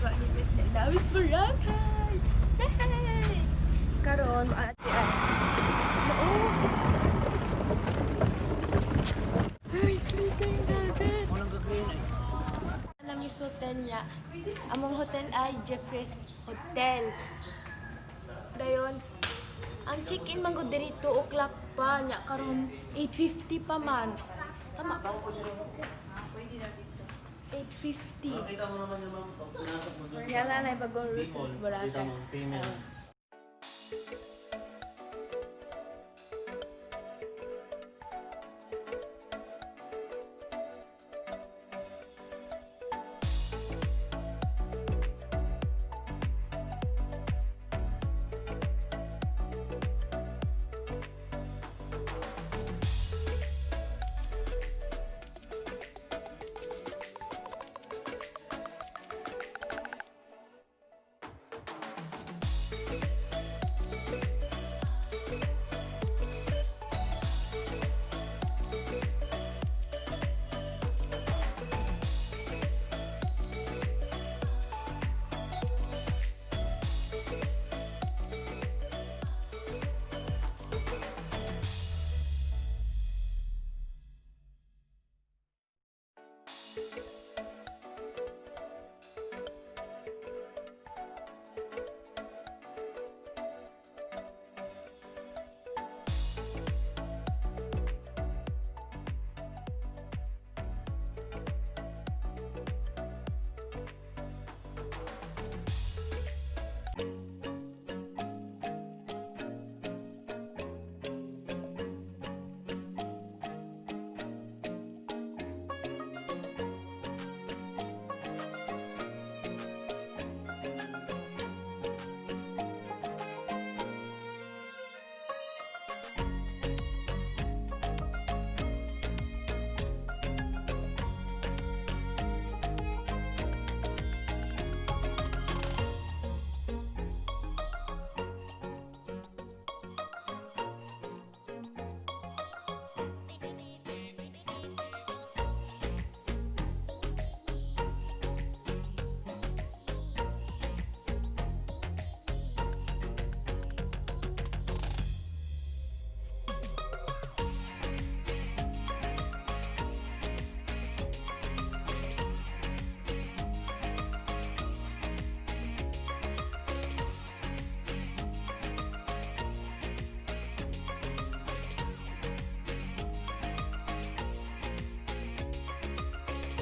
Wa ni Mr. Dawis Boracay. Yay! Karon maati ay. Oo. Ay, klika yung dagat. Walang gagawin ay. Namis hotel niya. Among hotel ay Jeffrey's Hotel. Dayon, ang check-in man gud diri 2 o'clock pa nya karon 8:50 pa man. Tama ba? 8:50. Kita mo naman yung mga pinasok mo doon. Yan na bagong rules sa Boracay. Kita mo, female.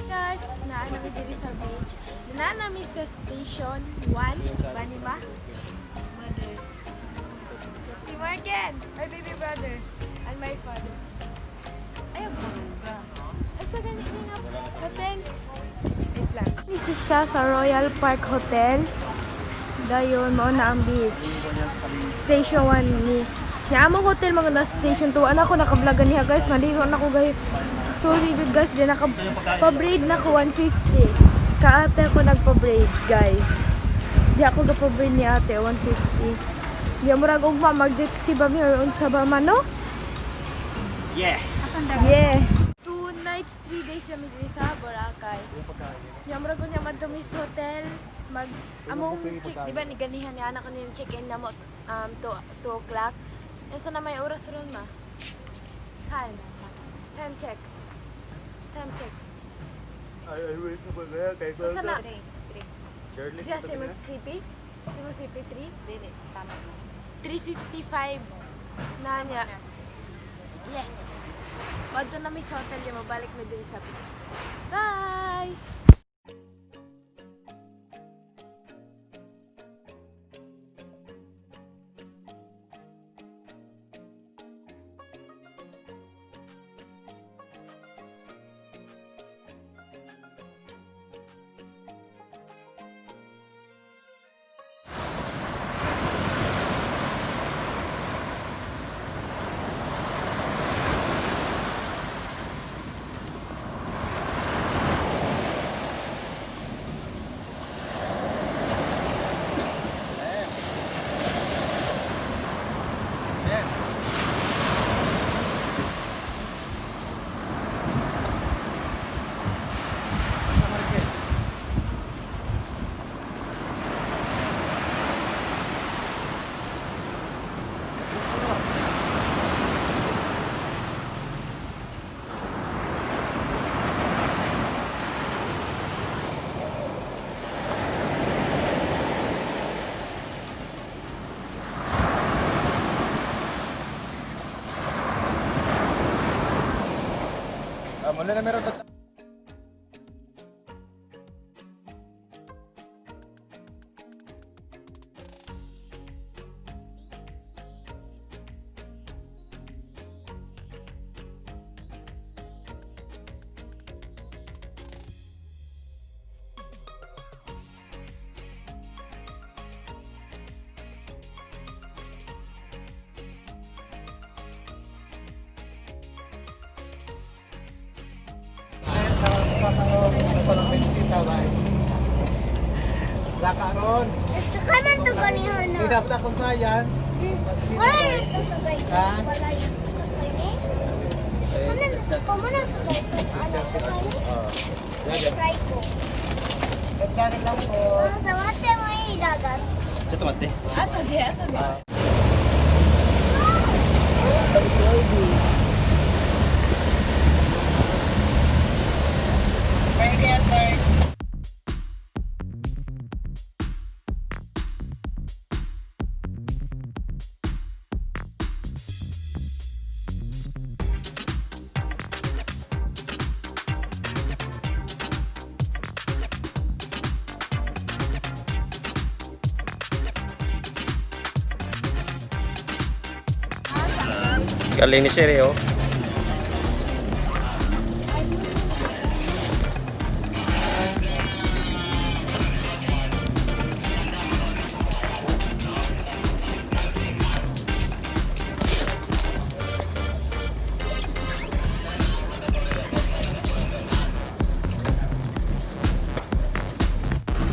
Guys, naan namin diri sa beach. Naan namin sa station 1. Bani ba? Mother. Si Morgan, my baby brother, and my father. Ayaw ba? Ay, sa ganito nga hotel. Wait lang. Dito siya sa Royal Park Hotel. Dayon, mo na ang beach. Station 1 ni. Siya among hotel mga na station 2. Anak ko nakablagan niya guys. Maligo na ko guys. Sorry guys, di naka-braid na ko 150. Kaate ako nagpa-braid guys. Di ako nagpa-braid ni ate 150. Di mo rag ugma mag-jet ski ba mi or unsa ba man no? Yeah. Yeah. 2 nights, 3 days kami diri sa Boracay. Di mo rag unya madumi sa hotel. Mag among check, di ba ni ganihan ni anak ko ni check-in na mo 2 o'clock. Esa na may oras ron ma. Time check. Time check. Ay, wait na ba kaya? Kaya ko Sana? Shirley, Siya si Mississippi? Si Mississippi 3? Dili, tama mo. 3:55 na niya. Yeah. Bago na may sa hotel, di mabalik mo dito sa beach. Bye! Wala na meron. Lakaron. Gusto ka man ito ganihan na. Hindi dapat akong sayan. Wala na ito sa gaito. Ha? Wala yun sa gaito. Kumuna sa gaito. Ano sa gaito? Try ko. Pagsanin lang ko. Sa mate mo idagat. Sa tomate. Ato di, ato di. Galing ni Siri, oh.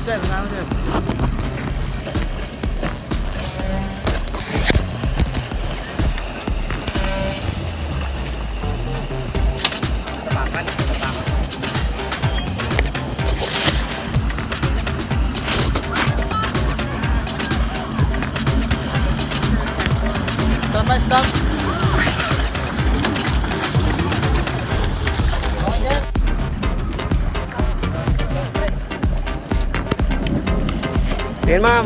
Sir, naman sir. Stop. Ayan, ma'am.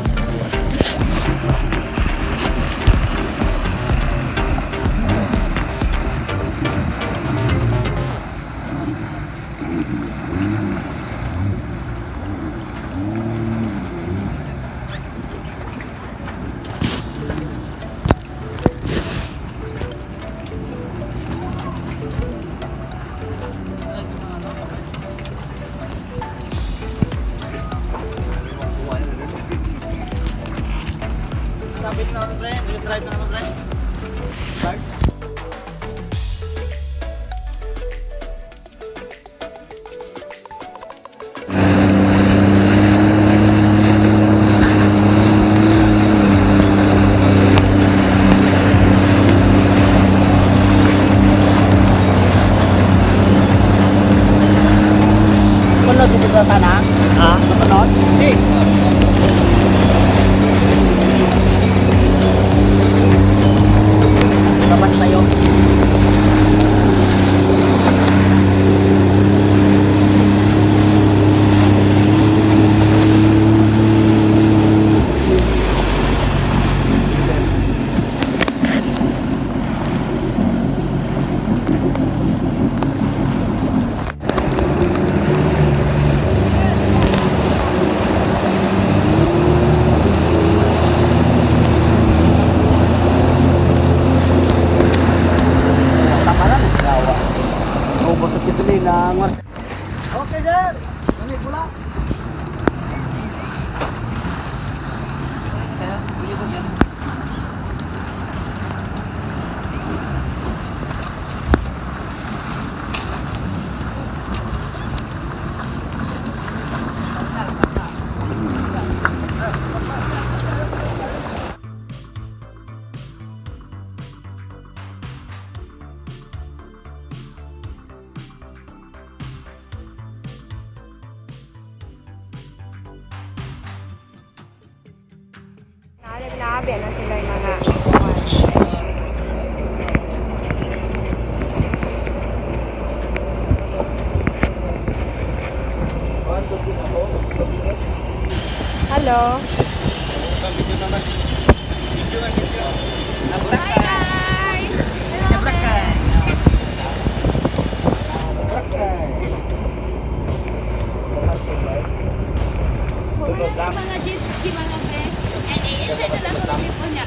Sabit na ako, friend. Drive na ako, friend. Start. Sunod dito sa sana? Ha? Sunod? Hindi. Kapan tayo? Ubos at gasolina. Okay, sir. Ano pula? Nabi na sila yung mga Hello. Bye guys. Mga jet ski mga pre. And i-insert na lang kami po niya.